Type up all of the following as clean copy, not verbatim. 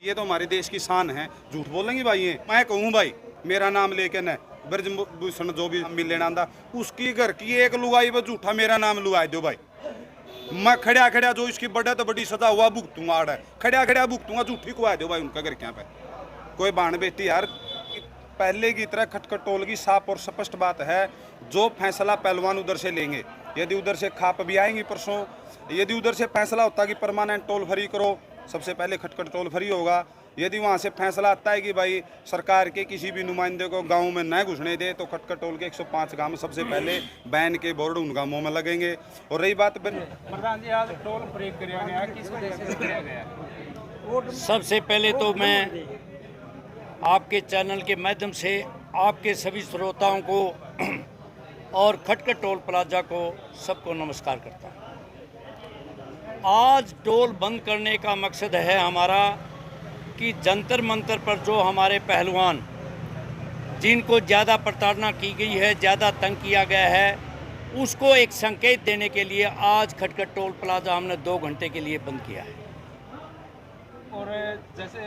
ये तो हमारे देश की शान है, झूठ बोलेंगे भाई। ये मैं कहूँ भाई, मेरा नाम लेके न ब्रजभूषण जो भी मिलने आंदा उसकी घर की एक लुगाई पर झूठा मेरा नाम लुआ दो भाई। मैं खड़ा खड़ा जो इसकी बड़ा तो बड़ी सजा हुआ भुगतूंगा, आड़ खड़ा खड़ा भुगतूंगा, झूठी को आ दो भाई उनका घर क्या पे। कोई बाण बेटी यार पहले की तरह खटखटोल की साफ और स्पष्ट बात है, जो फैसला पहलवान उधर से लेंगे, यदि उधर से खाप भी आएंगी परसों, यदि उधर से फैसला होता कि परमानेंट टोल फ्री करो, सबसे पहले खटखट टोल फ्री होगा। यदि वहाँ से फैसला आता है कि भाई सरकार के किसी भी नुमाइंदे को गांव में न घुसने दे, तो खटखट टोल के 105 गांव में सबसे पहले बैन के बोर्ड उनका मुंह में लगेंगे। और रही बात प्रधान जी, आज टोल फ्री किया गया, किस वजह से किया गया? सबसे पहले तो मैं आपके चैनल के माध्यम से आपके सभी श्रोताओं को और खटखट टोल प्लाजा को सबको नमस्कार करता हूँ। आज टोल बंद करने का मकसद है हमारा कि जंतर मंतर पर जो हमारे पहलवान जिनको ज़्यादा प्रताड़ना की गई है, ज़्यादा तंग किया गया है, उसको एक संकेत देने के लिए आज खटखट टोल प्लाजा हमने 2 घंटे के लिए बंद किया है। और जैसे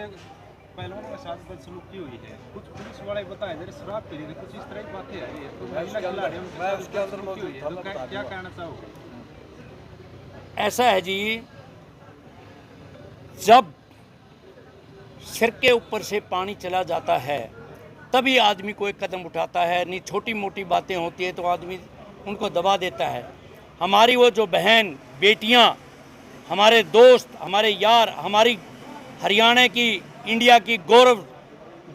पहलवानों के साथ बदसलूकी हुई है, कुछ पुलिस वाले बताए जरा शराब पी रहे थे, कुछ इस तरह की बातें आ रही है, तो महिला खिलाड़ियों के साथ बदसलूकी हुई है, तो क्या कहना चाहोगे? ऐसा है जी, जब सिर के ऊपर से पानी चला जाता है तभी आदमी कोई कदम उठाता है, नहीं छोटी मोटी बातें होती है तो आदमी उनको दबा देता है। हमारी वो जो बहन बेटियां, हमारे दोस्त, हमारे यार, हमारी हरियाणा की, इंडिया की गौरव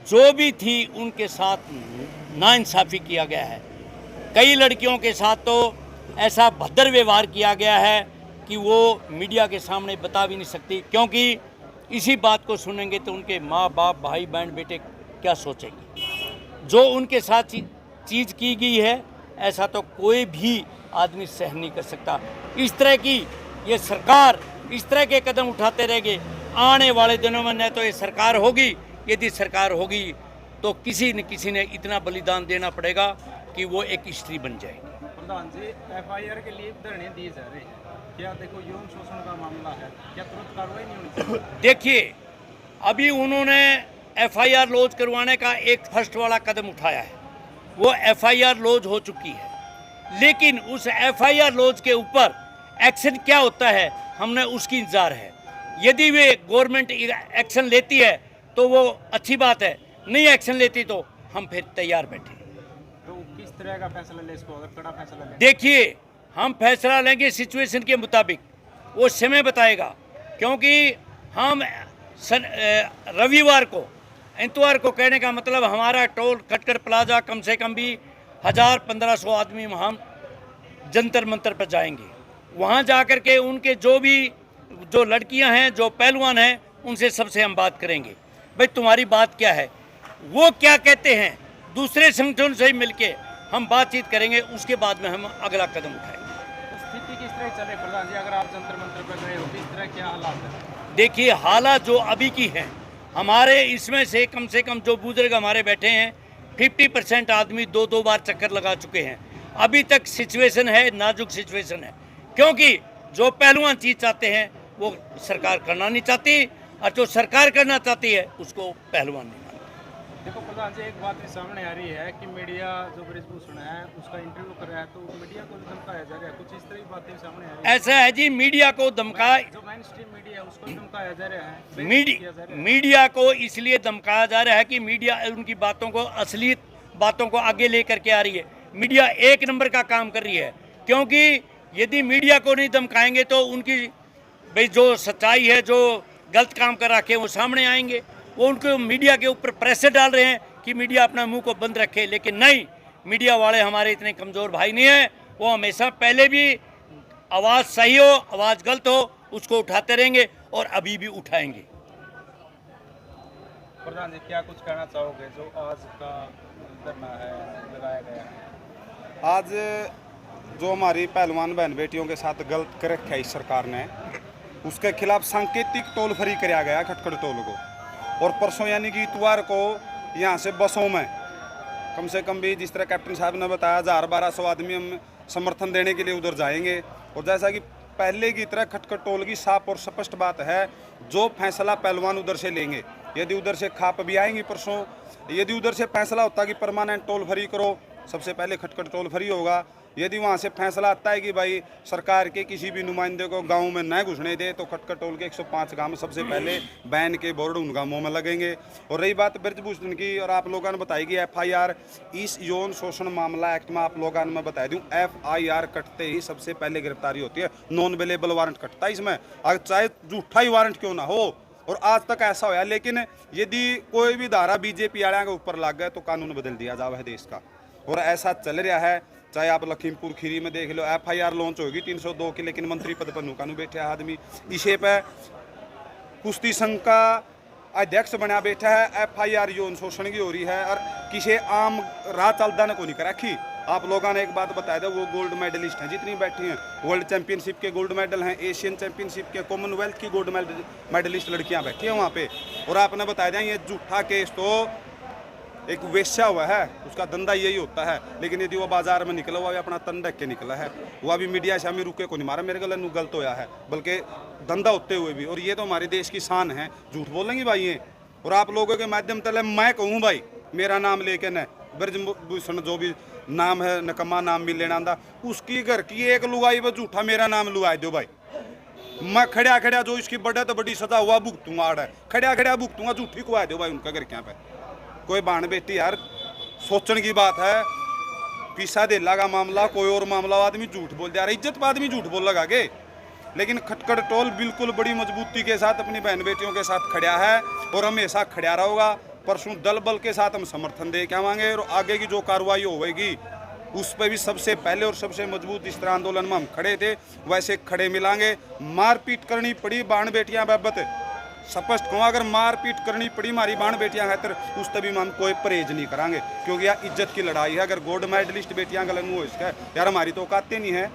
जो भी थी, उनके साथ नाइंसाफ़ी किया गया है। कई लड़कियों के साथ तो ऐसा भद्र व्यवहार किया गया है कि वो मीडिया के सामने बता भी नहीं सकती, क्योंकि इसी बात को सुनेंगे तो उनके माँ बाप, भाई बहन, बेटे क्या सोचेंगे। जो उनके साथ चीज़ की गई है, ऐसा तो कोई भी आदमी सहन नहीं कर सकता। इस तरह की ये सरकार इस तरह के कदम उठाते रहेंगे, आने वाले दिनों में न तो ये सरकार होगी, यदि सरकार होगी तो किसी न किसी ने इतना बलिदान देना पड़ेगा कि वो एक हिस्ट्री बन जाएगी। प्रधान जी, एफआईआर के लिए धरने दिए जा रहे हैं, क्या देखो यौन शोषण का मामला है, क्या तुरंत कार्रवाई नहीं होनी चाहिए? देखिए, अभी उन्होंने एफआईआर लॉन्च करवाने का एक फर्स्ट वाला कदम उठाया है, वो एफआईआर लॉन्च हो चुकी है, लेकिन उस एफआईआर लॉन्च के ऊपर एक्शन क्या होता है, हमने उसकी इंतजार है। यदि वे गवर्नमेंट एक्शन लेती है तो वो अच्छी बात है, नहीं एक्शन लेती तो हम फिर तैयार बैठे। तो किस तरह का फैसला ले, इसको अगर कड़ा फैसला ले? देखिए, हम फैसला लेंगे सिचुएशन के मुताबिक, वो समय बताएगा, क्योंकि हम रविवार को, इतवार को कहने का मतलब हमारा टोल खटखट प्लाजा कम से कम भी 1000-1500 आदमी वहाँ जंतर मंतर पर जाएंगे। वहाँ जाकर के उनके जो लड़कियां हैं, जो पहलवान हैं, उनसे सबसे हम बात करेंगे, भाई तुम्हारी बात क्या है, वो क्या कहते हैं, दूसरे संगठन से मिलके हम बातचीत करेंगे, उसके बाद में हम अगला कदम उठाएंगे। स्थिति किस तरह चले प्रधान जी, अगर आप जंतर मंतर पर गए हो, किस तरह क्या हालात है? देखिए, हालात जो अभी की हैं, हमारे इसमें से कम जो बुजुर्ग हमारे बैठे हैं, 50% आदमी 2-2 बार चक्कर लगा चुके हैं। अभी तक सिचुएशन है, नाजुक सिचुएशन है, क्योंकि जो पहलवान चीज़ चाहते हैं वो सरकार करना नहीं चाहती, और जो सरकार करना चाहती है उसको पहलवान नहीं मानते। देखो प्रधान जी, एक बात भी सामने आ रही है कि मीडिया जो ब्रजभूषण है उसका इंटरव्यू कर रहा है, तो मीडिया को धमकाया जा रहा है, कुछ इस तरह की बातें सामने आ रही है। ऐसा है जी, मीडिया को धमकाया, जो मेन स्ट्रीम मीडिया है उसको धमकाया जा रहा है, मीडिया को इसलिए धमकाया जा रहा है कि मीडिया उनकी बातों को, असली बातों को आगे लेकर के आ रही है। मीडिया 1 नंबर का काम कर रही है, क्योंकि यदि मीडिया को नहीं धमकाएंगे तो उनकी भाई जो सच्चाई है, जो गलत काम कर रखे हैं वो सामने आएंगे। वो उनको मीडिया के ऊपर प्रेशर डाल रहे हैं कि मीडिया अपना मुंह को बंद रखे, लेकिन नहीं, मीडिया वाले हमारे इतने कमज़ोर भाई नहीं है। वो हमेशा पहले भी आवाज़ सही हो, आवाज़ गलत हो, उसको उठाते रहेंगे और अभी भी उठाएंगे। प्रधान जी, क्या कुछ कहना चाहोगे जो आज का धरना है लगाया गया है? आज जो हमारी पहलवान बहन बेटियों के साथ गलत कर रखा है इस सरकार ने, उसके खिलाफ सांकेतिक टोल फ्री कराया गया खटखट टोल को। और परसों यानी कि इतवार को यहाँ से बसों में कम से कम भी, जिस तरह कैप्टन साहब ने बताया, 1000-1200 आदमी हम समर्थन देने के लिए उधर जाएंगे। और जैसा कि पहले की तरह खटखट टोल की साफ और स्पष्ट बात है, जो फैसला पहलवान उधर से लेंगे, यदि उधर से खाप भी आएंगी परसों, यदि उधर से फैसला होता कि परमानेंट टोल फ्री करो, सबसे पहले खटखट टोल फ्री होगा। यदि वहाँ से फैसला आता है कि भाई सरकार के किसी भी नुमाइंदे को गांव में न घुसने दे, तो खटखट टोल के 105 गांव में सबसे पहले बैन के बोर्ड उन गांवों में लगेंगे। और रही बात ब्रजभूषण की, और आप लोगों ने बताई कि FIR इस यौन शोषण मामला एक्ट में आप लोगों ने मैं बता दूं, FIR कटते ही सबसे पहले गिरफ्तारी होती है, नॉन अवेलेबल वारंट कटता है इसमें, अगर चाहे झूठा ही वारंट क्यों ना हो। और आज तक ऐसा होया, लेकिन यदि कोई भी धारा बीजेपी वाले के ऊपर लग गए तो कानून बदल दिया जावा है देश का, और ऐसा चल रहा है। चाहे आप लखीमपुर खीरी में देख लो, FIR लॉन्च होगी 302 की, लेकिन मंत्री पद पर नुकानू बैठे आदमी। इसे पे कुश्ती संघ का अध्यक्ष बना बैठा है, FIR यौन शोषण की हो रही है, और किसी आम राह चलदा ने को नहीं कर रखी। आप लोगों ने एक बात बताया था, वो गोल्ड मेडलिस्ट हैं जितनी बैठी हैं, वर्ल्ड चैंपियनशिप के गोल्ड मेडल हैं, एशियन चैंपियनशिप के, कॉमनवेल्थ की गोल्ड मेडलिस्ट लड़कियां बैठी हैं वहाँ पे। और आपने बताया था ये झूठा केस तो एक वेश्या हुआ है, उसका धंधा यही होता है, लेकिन यदि वो बाजार में निकला हुआ अपना तन ढक के निकला है, वो अभी मीडिया से हमें रुके को नहीं मारा, मेरे गलत होया है, बल्कि धंधा होते हुए भी। और ये तो हमारे देश की शान है, झूठ बोलेंगे भाई ये। और आप लोगों के माध्यम तले मैं कहूँ भाई, मेरा नाम लेके न ब्रजभूषण जो भी नाम है, नकम्मा नाम भी लेना आंदा, उसकी घर की एक लुगाई पर झूठा मेरा नाम लुआ दो भाई। मैं खड़ा खड़ा जो इसकी बड़ा तो बड़ी सजा हुआ भुगतूंगा, आड़ है खड़ा खड़ा भुगतूंगा, झूठी को आ दो भाई उनका घर क्या पे। कोई बाण बेटी यार सोचने की बात है, पीसा दे लगा मामला, कोई और मामला, आदमी झूठ बोल दिया, इज्जत पर आदमी झूठ बोल लगा के। लेकिन खटखट टोल बिल्कुल बड़ी मजबूती के साथ अपनी बहन बेटियों के साथ खड़ा है और हमेशा खड़ा रहेगा। परसों दल बल के साथ हम समर्थन दे के आवांगे, और आगे की जो कार्रवाई होगी उस पर भी सबसे पहले और सबसे मजबूत इस तरह आंदोलन में हम खड़े थे वैसे खड़े मिलांगे। मारपीट करनी पड़ी बाण बेटियां बाबत स्पष्ट कहूँ, अगर मारपीट करनी पड़ी हमारी बाण बेटियां खातर उस तभी हम कोई परहेज नहीं करांगे, क्योंकि यार इज्जत की लड़ाई है। अगर गोल्ड मेडलिस्ट बेटियां गलन हो इसका यार हमारी तो औकात नहीं है,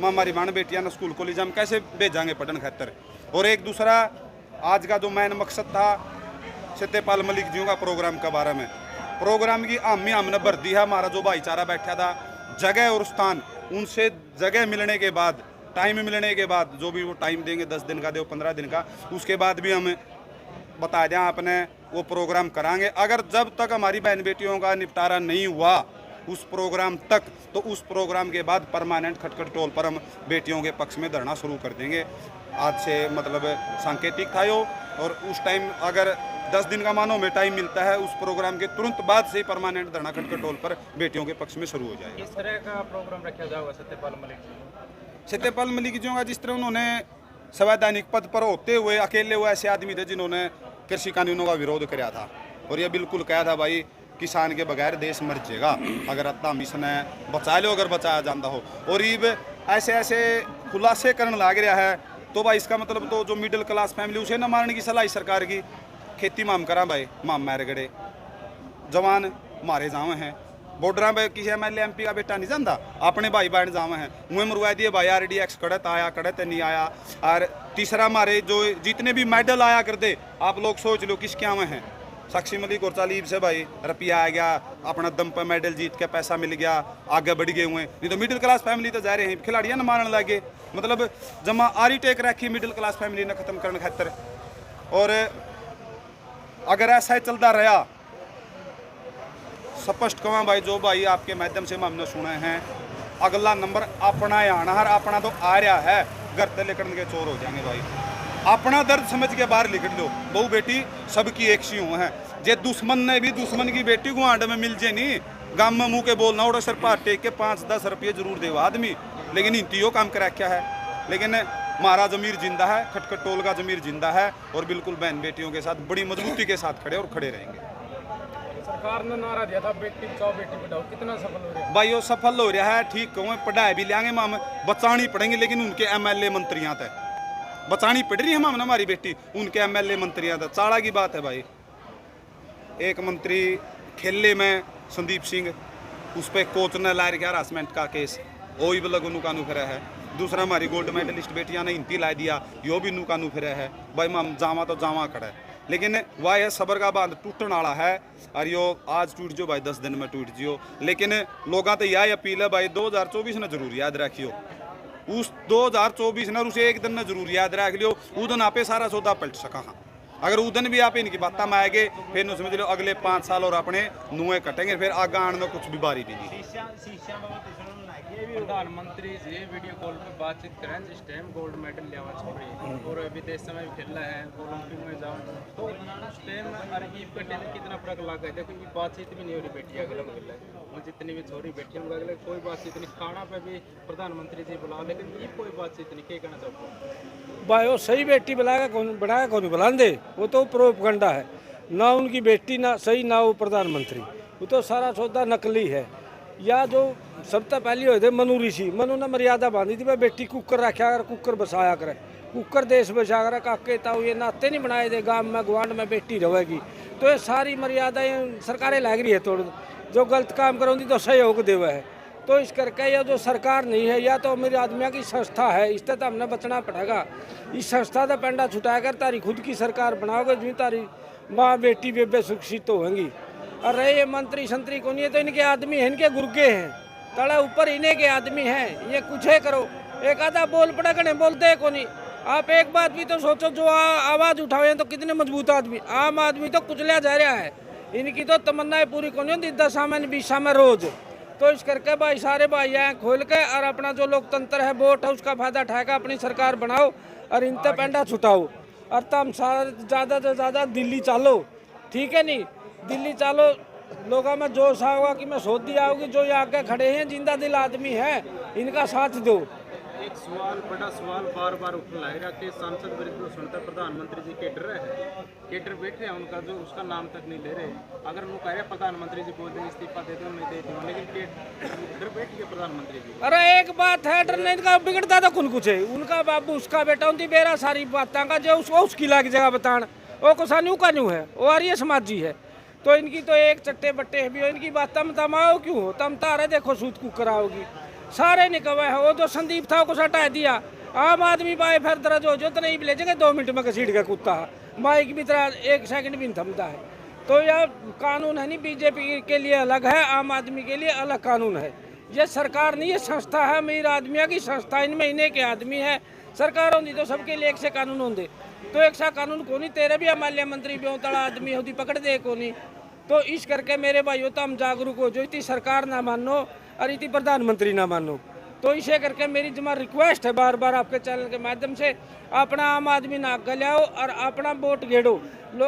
हमारी बाण बेटियां ना स्कूल कॉलेज हम कैसे भेजांगे पढ़न खातर। और एक दूसरा आज का जो मेन मकसद था सत्यपाल मलिक जी का प्रोग्राम के बारे में, प्रोग्राम की हामी हमने भर दी है। हमारा जो भाईचारा बैठा था, जगह और स्थान, उनसे जगह मिलने के बाद, टाइम मिलने के बाद, जो भी वो टाइम देंगे 10 दिन का दे 15 दिन का, उसके बाद भी हम बता दें अपने वो प्रोग्राम करांगे। अगर जब तक हमारी बहन बेटियों का निपटारा नहीं हुआ उस प्रोग्राम तक, तो उस प्रोग्राम के बाद परमानेंट खटखट टोल पर हम बेटियों के पक्ष में धरना शुरू कर देंगे। आज से मतलब सांकेतिक था यो, और उस टाइम अगर 10 दिन का मानो में टाइम मिलता है, उस प्रोग्राम के तुरंत बाद से ही परमानेंट धरना खटखट टोल पर बेटियों के पक्ष में शुरू हो जाएगा। किस तरह का प्रोग्राम रखा जाएगा सत्यपाल मलिक जी? सत्यपाल मलिक जी का जिस तरह उन्होंने संवैधानिक पद पर होते हुए अकेले वो ऐसे आदमी थे जिन्होंने कृषि कानूनों का विरोध किया था, और ये बिल्कुल कहा था भाई किसान के बगैर देश मर जाएगा, अगर अत्ता मिशन है बचा लो अगर बचाया जाता हो। और ये ऐसे ऐसे खुलासे करने लग रहा है, तो भाई इसका मतलब तो जो मिडिल क्लास फैमिली उसे न मारने की सलाह सरकार की। खेती माम करा भाई, माम मारे गड़े जवान मारे जावे हैं, बॉर्डर पे किसी MLA MP का बेटा नहीं जानता, अपने भाई बहन जावे हैं मुँह मरवा दिए भाई, RDX कड़त आया कड़त नहीं आया। और तीसरा हमारे जो जितने भी मेडल आया करते, आप लोग सोच लो किसके आवे हैं, साक्षी मलिक और चालीब से भाई रुपया आ गया, अपना दम पर मेडल जीत के पैसा मिल गया, आगे बढ़ गए हुए। नहीं तो मिडिल क्लास फैमिली तो जा रहे हैं खिलाड़ियाँ न मारने लगे, मतलब जमा आरी टेक रखी मिडिल क्लास फैमिली ने खत्म करने खातर। और अगर ऐसा ही चलता रहा, स्पष्ट कमा भाई, जो भाई आपके माध्यम से हमने सुने हैं, अगला नंबर अपना आना है, अपना तो आ रहा है, घर से लेकर के चोर हो जाएंगे भाई। अपना दर्द समझ के बाहर लिख लो, बहू बेटी सबकी एक सी हो है। जे दुश्मन ने भी दुश्मन की बेटी को आंड में मिल जे नहीं, गांव में मुँह के बोलना उड़ा सर पार टेक के 5-10 रुपये जरूर देवा आदमी, लेकिन इंतियो काम करा क्या है। लेकिन हमारा जमीर जिंदा है, खटखट टोल का जमीर जिंदा है, और बिल्कुल बहन बेटियों के साथ बड़ी मजबूती के साथ खड़े और खड़े रहेंगे। सरकार ने नारा दिया था बेटी बचाओ बेटी पढ़ाओ, कितना सफल हो रहा है भाई? वो सफल हो रहा है, ठीक कहूँ, पढ़ाई भी लेंगे हम, बचानी पड़ेंगे, लेकिन उनके MLA मंत्रियाँ तक बचानी पड़ रही है हम हमारी बेटी, उनके MLA मंत्रियाँ तक। चाड़ा की बात है भाई, एक मंत्री खेले में संदीप सिंह, उस पर कोच ने ला रखा हरासमेंट का केस, वो भी बल्ला नुकानू फिर है। दूसरा हमारी गोल्ड मेडलिस्ट बेटियां ने हिंती ला दिया, यो भी नुकानू फिर है भाई। हम जावा तो जावा खड़ा है, लेकिन वह है सबर का बांध टूटने वाला है, और यो आज टूट जो भाई 10 दिन में टूट जियो। लेकिन लोगों तो यह अपील है भाई, 2024 ने जरूर याद रखियो, उस 2024 ने उसे एक दिन ने जरूर याद रख लियो, उदन आपे सारा सौदा पलट सका। हाँ अगर उदन भी आप इनकी बात में आएंगे फिर न समझ लो अगले 5 साल और अपने नुए कटेंगे, फिर आगे आने में कुछ भी बारी भी नहीं। प्रधानमंत्री जी वीडियो कॉल पे बातचीत करें जिस टाइम गोल्ड मेडल लिया और विदेश में भी खेला है, ओलंपिक में जाऊँ तो उस टाइम और ईब का टाइम कितना फर्क लग गया। देखो ये बातचीत भी नहीं हो रही बेटी अगले मिल और जितनी भी छोरी बेटी अगले कोई बातचीत नहीं, खाना पे भी प्रधानमंत्री जी बुलाओ लेकिन ये कोई बातचीत नहीं। क्या कहना चाहते भाई वो सही बेटी बनाएगा कौन बुलांदे, वो तो प्रोपगंडा है ना, उनकी बेटी ना सही ना वो प्रधानमंत्री, वो तो सारा सौदा नकली है। या जो सबसे पहले हुए थे मनु ऋषि, मनु ने मर्यादा बांधी थी भाई बेटी कुकर रखा कर, कुकर बसाया करे, कुकर देश बचा कर, काके ताऊ ये नाते नहीं बनाए थे गांव में गुआंढ में बेटी रहेगी। तो ये सारी मर्यादाएं सरकारें लग रही है, तो जो गलत काम करोगी तो सहयोग देवे है। तो इस करके ये जो सरकार नहीं है या तो मेरे आदमियों की संस्था है, इससे तो हमने बचना पड़ेगा। इस संस्था का पेंडा छुटा कर तारी खुद की सरकार बनाओगे जो तारी माँ बेटी बेबे सुरक्षित होंगी। और रहे ये मंत्री संतरी को नहीं है तो इनके आदमी हैं, इनके गुर्गे हैं, तड़ा ऊपर इन्हें के आदमी हैं, ये कुछ है करो। एक आधा बोल पड़ा कने बोलते को नहीं। आप एक बात भी तो सोचो, जो आवाज़ उठाए तो कितने मजबूत आदमी, आम आदमी तो कुचलिया जा रहा है। इनकी तो तमन्नाएं पूरी को नहीं होती 10 में 20 में रोज। तो इस करके भाई सारे भाई आए खोल के और अपना जो लोकतंत्र है वोट है उसका फायदा उठाएगा, अपनी सरकार बनाओ और इन पे पेंडा छुटाओ। और तुम ज़्यादा से ज़्यादा दिल्ली चालो, ठीक है नहीं, दिल्ली चालो, लोगों में जोश आएगा कि मैं सोच दिया होगी। जो ये आगे खड़े हैं जिंदा दिल आदमी है, इनका साथ दो। एक सवाल बड़ा सवाल बार बार उठने लग रहा कि सांसद विरुद्ध सुनता प्रधानमंत्री जी केटर है, केटर बैठे हैं उनका जो उसका नाम तक नहीं ले रहे। अगर वो कह रहे प्रधानमंत्री जी बोल दें इस्तीफा दे दो, नहीं दे दो, लेकिन केटर बैठ गए प्रधानमंत्री जी। अरे एक बात है डरने का बिगड़ता था कुछ है, उनका बाबू उसका बेटा उनकी बेरा सारी बातें का जो उसको उसकी लाग जगह बतान वो कुसा न्यू का न्यू है, वो आर्य समाजी है। तो इनकी तो एक चट्टे बट्टे भी हो, इनकी बात तम तमाओ क्यों हो, तम तारे देखो सूत कुकर आओगी सारे निकवे है। वो जो संदीप था उसको हटा दिया, आम आदमी बाए फिर दर्ज हो जो तो नहीं ले जाएंगे 2 मिनट में घसीट का कुत्ता बाइक भी तरह 1 सेकंड भी नहीं थमता है। तो यह कानून है नहीं, बीजेपी के लिए अलग है, आम आदमी के लिए अलग कानून है। ये सरकार नहीं, ये संस्था है, अमीर आदमियों की संस्था, इनमें इन्हें के आदमी है। सरकार होती तो सबके लिए एक से कानून होंगे, तो एक सा कानून को नहीं, तेरे भी अमाल्य मंत्री भी तड़ा आदमी होती पकड़ दे को नहीं। तो इस करके मेरे भाइयों तो हम जागरूक हो जो इतनी सरकार ना मानो और इतनी प्रधानमंत्री ना मानो। तो इसे करके मेरी जमा रिक्वेस्ट है बार बार आपके चैनल के माध्यम से, अपना आम आदमी ना आगे लाओ और अपना वोट घेड़ो।